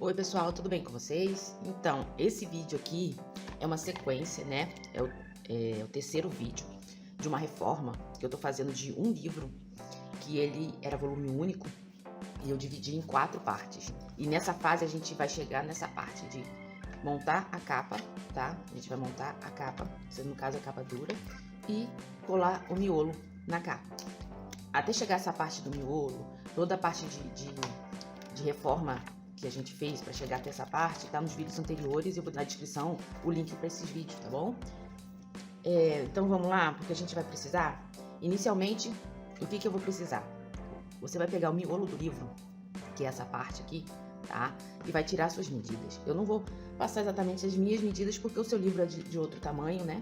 Oi pessoal, tudo bem com vocês? Então, esse vídeo aqui é uma sequência, né? É o terceiro vídeo de uma reforma que eu tô fazendo de um livro, que ele era volume único, e eu dividi em 4 partes. E nessa fase a gente vai chegar nessa parte de montar a capa, tá? A gente vai montar a capa, no caso a capa dura, e colar o miolo na capa. Até chegar essa parte do miolo, toda a parte de reforma que a gente fez para chegar até essa parte, tá nos vídeos anteriores, eu vou dar na descrição o link para esses vídeos, tá bom? Então vamos lá, porque a gente vai precisar, inicialmente, o que eu vou precisar? Você vai pegar o miolo do livro, que é essa parte aqui, tá? E vai tirar suas medidas. Eu não vou passar exatamente as minhas medidas, porque o seu livro é de outro tamanho, né?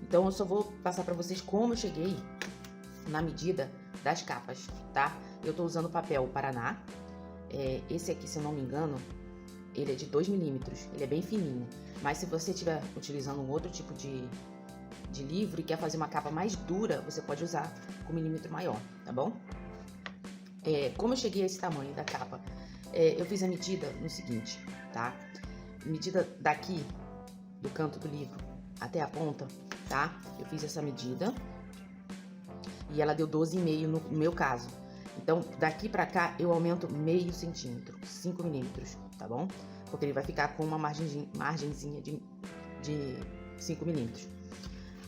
Então eu só vou passar para vocês como eu cheguei na medida das capas, tá? Eu tô usando papel Paraná. Esse aqui, se eu não me engano, ele é de 2 milímetros, ele é bem fininho. Mas se você estiver utilizando um outro tipo de livro e quer fazer uma capa mais dura, você pode usar com milímetro maior, tá bom? Como eu cheguei a esse tamanho da capa, eu fiz a medida no seguinte, tá? Medida daqui, do canto do livro até a ponta, tá? Eu fiz essa medida e ela deu 12,5 no meu caso. Então, daqui pra cá, eu aumento meio centímetro, 5 milímetros, tá bom? Porque ele vai ficar com uma margenzinha de 5 milímetros.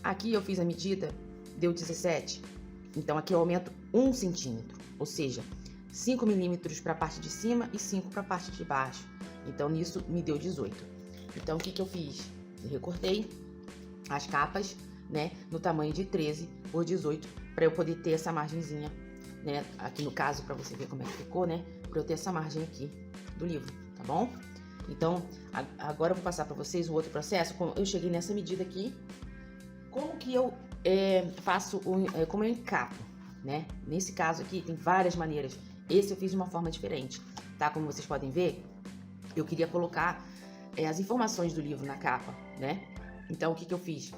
Aqui eu fiz a medida, deu 17. Então, aqui eu aumento 1 centímetro, ou seja, 5 milímetros para a parte de cima e 5 para a parte de baixo. Então, nisso me deu 18. Então, o que eu fiz? Eu recortei as capas, né, no tamanho de 13 por 18, para eu poder ter essa margenzinha, né, aqui no caso, para você ver como é que ficou, né, para eu ter essa margem aqui do livro, tá bom? Então, agora eu vou passar para vocês o outro processo. Eu cheguei nessa medida aqui, como que eu faço, como eu encapo, né? Nesse caso aqui, tem várias maneiras. Esse eu fiz de uma forma diferente, tá? Como vocês podem ver, eu queria colocar as informações do livro na capa, né? Então, o que eu fiz?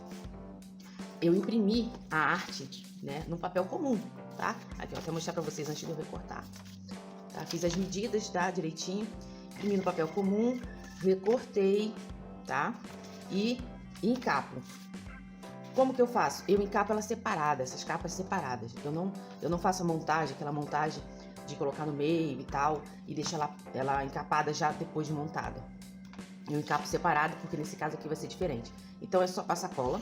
Eu imprimi a arte, né, no papel comum, tá? Aqui, eu vou mostrar pra vocês antes de eu recortar. Tá? Fiz as medidas, tá? Direitinho. Imprimi no papel comum, recortei, tá? E encapo. Como que eu faço? Eu encapo ela separada, essas capas separadas. Eu não faço a montagem, aquela montagem de colocar no meio e tal, e deixar ela encapada já depois de montada. Eu encapo separado, porque nesse caso aqui vai ser diferente. Então é só passar cola,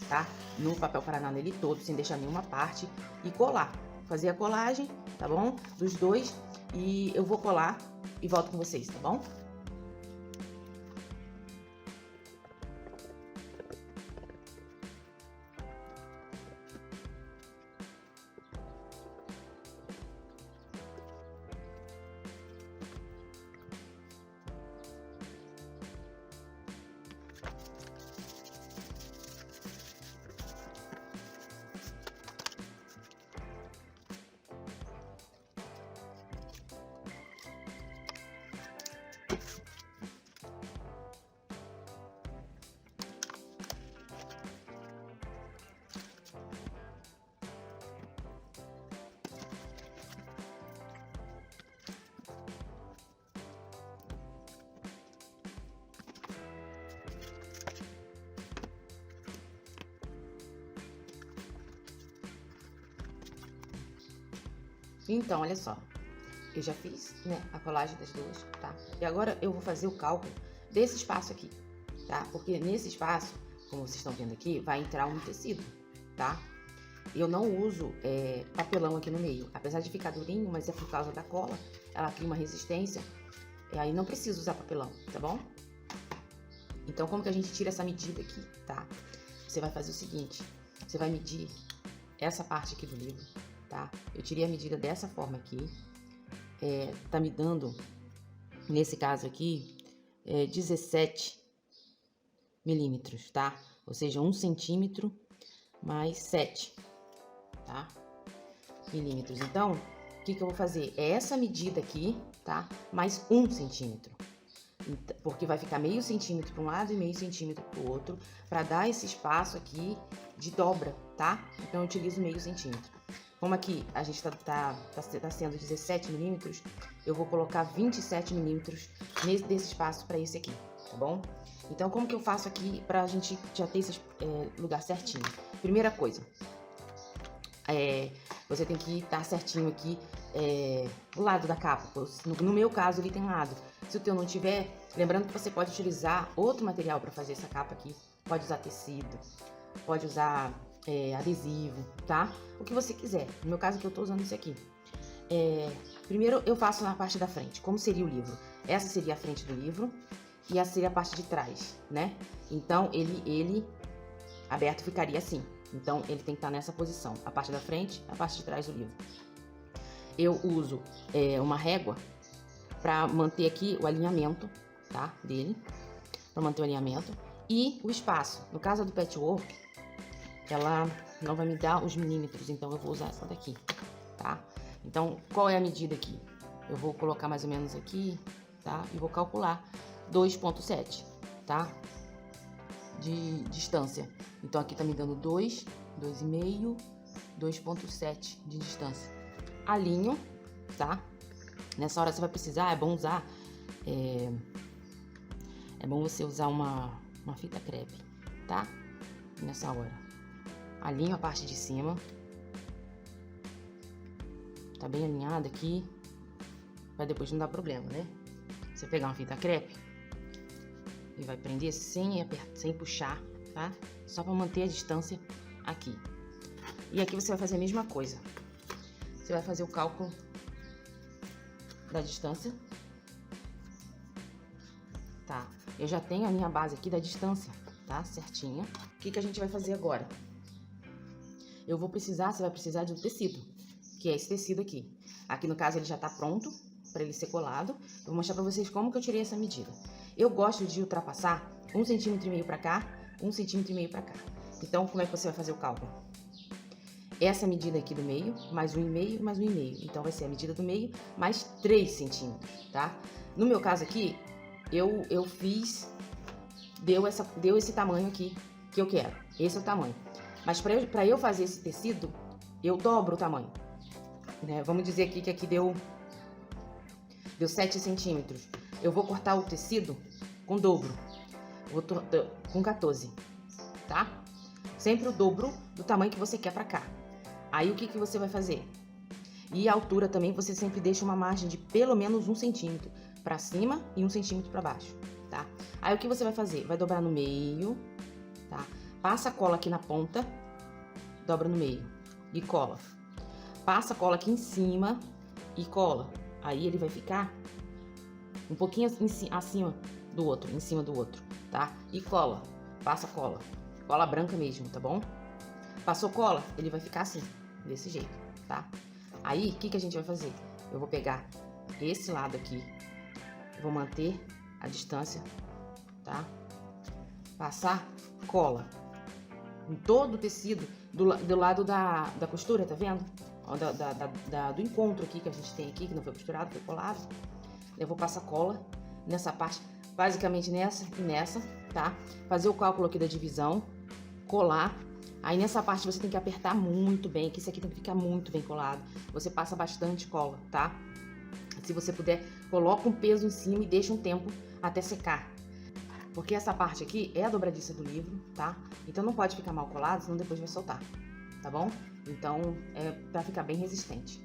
tá? No papel Paraná nele todo, sem deixar nenhuma parte, e colar. Fazer a colagem, tá bom? Dos dois, e eu vou colar e volto com vocês, tá bom? Então, olha só, eu já fiz, né, a colagem das duas, tá? E agora eu vou fazer o cálculo desse espaço aqui, tá? Porque nesse espaço, como vocês estão vendo aqui, vai entrar um tecido, tá? Eu não uso papelão aqui no meio, apesar de ficar durinho, mas é por causa da cola, ela cria uma resistência, e aí não preciso usar papelão, tá bom? Então, como que a gente tira essa medida aqui, tá? Você vai fazer o seguinte, você vai medir essa parte aqui do livro, tá? Eu tirei a medida dessa forma aqui, tá me dando, nesse caso aqui, 17 milímetros, tá? Ou seja, 1 centímetro mais 7, tá? Milímetros. Então, o que eu vou fazer? É essa medida aqui, tá? Mais 1 centímetro. Porque vai ficar meio centímetro para um lado e meio centímetro para o outro, para dar esse espaço aqui de dobra, tá? Então, eu utilizo meio centímetro. Como aqui a gente tá sendo 17 milímetros, eu vou colocar 27 milímetros desse espaço para esse aqui, tá bom? Então, como que eu faço aqui pra gente já ter esse lugar certinho? Primeira coisa, você tem que estar certinho aqui o lado da capa. No meu caso, ele tem lado. Se o teu não tiver, lembrando que você pode utilizar outro material para fazer essa capa aqui. Pode usar tecido, pode usar adesivo, tá? O que você quiser. No meu caso aqui, eu tô usando esse aqui. Primeiro, eu faço na parte da frente. Como seria o livro? Essa seria a frente do livro e essa seria a parte de trás, né? Então, ele aberto ficaria assim. Então, ele tem que estar nessa posição. A parte da frente, a parte de trás do livro. Eu uso uma régua para manter aqui o alinhamento, tá? Dele. Para manter o alinhamento. E o espaço. No caso do patchwork, ela não vai me dar os milímetros, então eu vou usar essa daqui, tá? Então, qual é a medida aqui? Eu vou colocar mais ou menos aqui, tá? E vou calcular 2,7, tá? De distância. Então, aqui tá me dando 2,5, 2,7 de distância. Alinho, tá? Nessa hora você vai precisar, é bom usar, é bom você usar uma fita crepe, tá? Nessa hora. Alinho a parte de cima. Tá bem alinhado aqui. Pra depois não dar problema, né? Você pegar uma fita crepe e vai prender sem puxar, tá? Só pra manter a distância aqui. E aqui você vai fazer a mesma coisa. Você vai fazer o cálculo da distância. Tá? Eu já tenho a minha base aqui da distância, tá? Certinha. O que a gente vai fazer agora? Você vai precisar de um tecido, que é esse tecido aqui. Aqui no caso ele já tá pronto para ele ser colado. Eu vou mostrar para vocês como que eu tirei essa medida. Eu gosto de ultrapassar 1,5 cm para cá, 1,5 cm para cá. Então, como é que você vai fazer o cálculo? Essa medida aqui do meio, mais 1,5, mais 1,5. Então, vai ser a medida do meio, mais 3 centímetros, tá? No meu caso aqui, eu fiz, deu esse tamanho aqui que eu quero. Esse é o tamanho. Mas para eu fazer esse tecido, eu dobro o tamanho, né? Vamos dizer aqui que aqui deu 7 centímetros. Eu vou cortar o tecido com dobro, com 14, tá? Sempre o dobro do tamanho que você quer para cá. Aí o que você vai fazer? E a altura também você sempre deixa uma margem de pelo menos 1 centímetro para cima e 1 centímetro para baixo, tá? Aí o que você vai fazer? Vai dobrar no meio, tá? Passa a cola aqui na ponta, dobra no meio e cola. Passa a cola aqui em cima e cola. Aí ele vai ficar um pouquinho acima do outro, em cima do outro, tá? E cola, passa cola. Cola branca mesmo, tá bom? Passou cola, ele vai ficar assim, desse jeito, tá? Aí, o que a gente vai fazer? Eu vou pegar esse lado aqui, vou manter a distância, tá? Passar cola em todo o tecido do lado da costura, tá vendo? Ó, do encontro aqui que a gente tem aqui, que não foi costurado, foi colado. Eu vou passar cola nessa parte, basicamente nessa e nessa, tá? Fazer o cálculo aqui da divisão, colar. Aí nessa parte você tem que apertar muito bem, que isso aqui tem que ficar muito bem colado. Você passa bastante cola, tá? Se você puder, coloca um peso em cima e deixa um tempo até secar. Porque essa parte aqui é a dobradiça do livro, tá? Então não pode ficar mal colado, senão depois vai soltar, tá bom? Então é pra ficar bem resistente.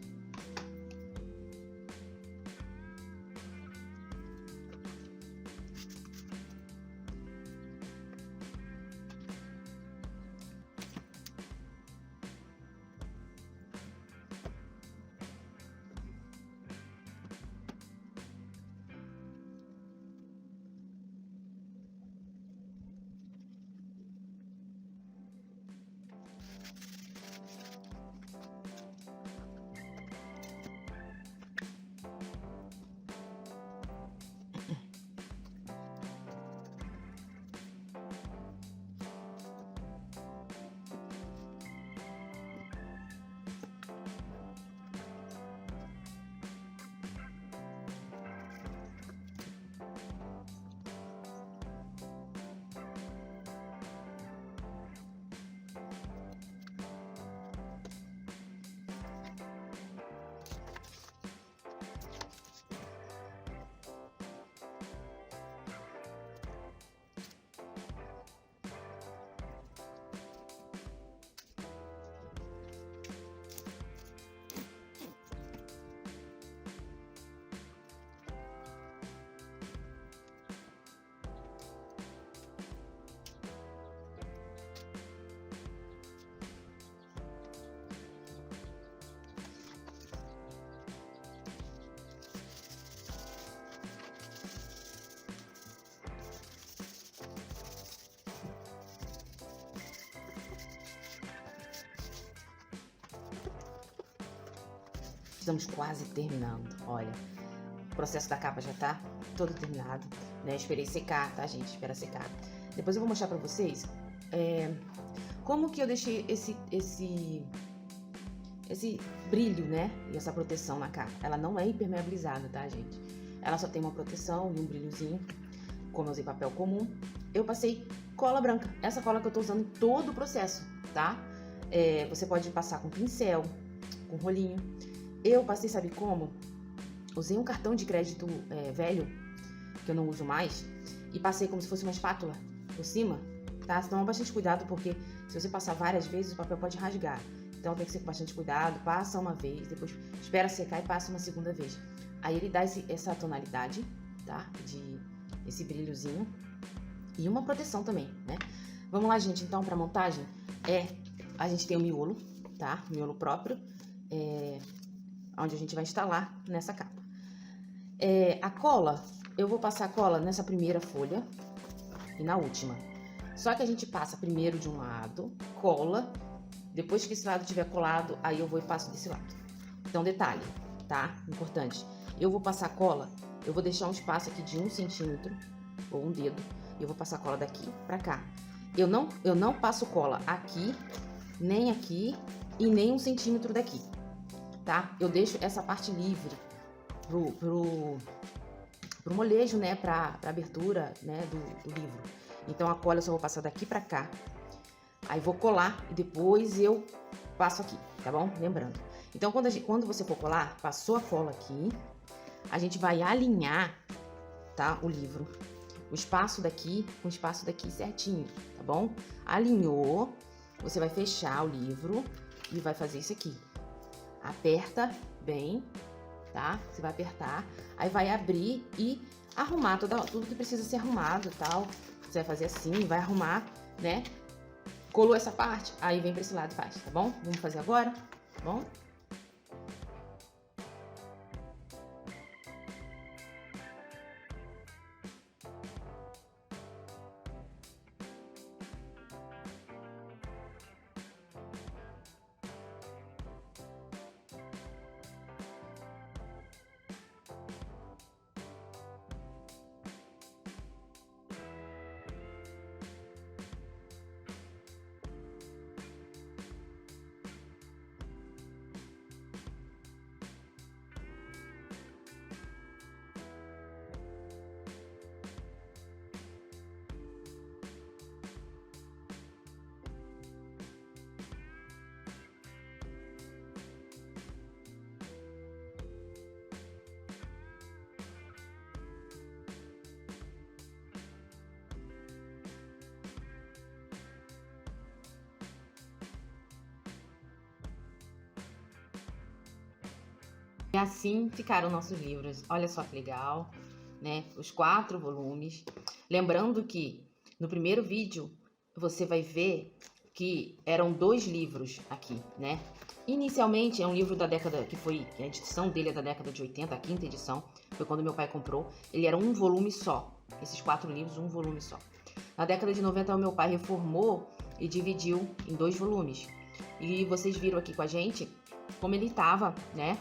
estamos quase terminando. Olha, o processo da capa já tá todo terminado, né? Esperei secar, tá, gente? Espera secar. Depois eu vou mostrar pra vocês como que eu deixei esse brilho, né? E essa proteção na capa. Ela não é impermeabilizada, tá, gente? Ela só tem uma proteção e um brilhozinho. Como eu usei papel comum, eu passei cola branca. Essa cola que eu tô usando em todo o processo, tá? Você pode passar com pincel, com rolinho. Eu passei, sabe como? Usei um cartão de crédito velho, que eu não uso mais, e passei como se fosse uma espátula por cima, tá? Toma bastante cuidado, porque se você passar várias vezes, o papel pode rasgar. Então tem que ser com bastante cuidado, passa uma vez, depois espera secar e passa uma segunda vez. Aí ele dá essa tonalidade, tá? Esse brilhozinho e uma proteção também, né? Vamos lá, gente, então, pra montagem, a gente tem o miolo, tá? O miolo próprio, onde a gente vai instalar nessa capa. A cola, eu vou passar a cola nessa primeira folha e na última. Só que a gente passa primeiro de um lado, cola, depois que esse lado tiver colado, aí eu vou e passo desse lado. Então, detalhe, tá? Importante. Eu vou passar cola, eu vou deixar um espaço aqui de 1 centímetro, ou um dedo, e eu vou passar cola daqui pra cá. Eu não passo cola aqui e nem 1 centímetro daqui, tá? Eu deixo essa parte livre pro molejo, né? Pra abertura, né? Do livro. Então, a cola eu só vou passar daqui pra cá. Aí vou colar e depois eu passo aqui, tá bom? Lembrando. Então, quando você for colar, passou a cola aqui, a gente vai alinhar, tá? O livro. O espaço daqui com o espaço daqui certinho, tá bom? Alinhou, você vai fechar o livro e vai fazer isso aqui. Aperta bem, tá? Você vai apertar, aí vai abrir e arrumar tudo que precisa ser arrumado e tal. Você vai fazer assim, vai arrumar, né? Colou essa parte, aí vem pra esse lado e faz, tá bom? Vamos fazer agora, tá bom? E assim ficaram nossos livros. Olha só que legal, né? Os 4 volumes. Lembrando que no primeiro vídeo você vai ver que eram 2 livros aqui, né? Inicialmente é um livro da década, a edição dele é da década de 80, a 5ª edição. Foi quando meu pai comprou. Ele era um volume só. Esses 4 livros, um volume só. Na década de 90, o meu pai reformou e dividiu em 2 volumes. E vocês viram aqui com a gente como ele estava, né?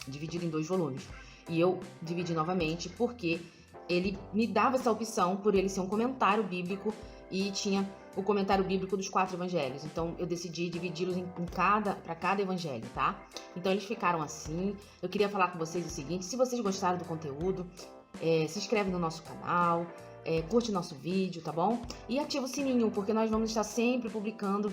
Dividido em 2 volumes. E eu dividi novamente porque ele me dava essa opção por ele ser um comentário bíblico e tinha o comentário bíblico dos 4 evangelhos. Então eu decidi dividi-los para cada evangelho, tá? Então eles ficaram assim. Eu queria falar com vocês o seguinte: se vocês gostaram do conteúdo, se inscreve no nosso canal, curte nosso vídeo, tá bom? E ativa o sininho, porque nós vamos estar sempre publicando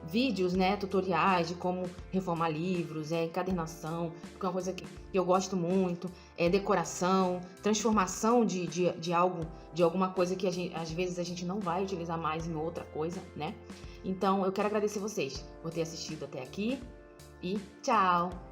vídeos, né, tutoriais de como reformar livros, encadernação, que é uma coisa que eu gosto muito, decoração, transformação de algo, de alguma coisa que às vezes a gente não vai utilizar mais em outra coisa, né? Então eu quero agradecer vocês por ter assistido até aqui e tchau!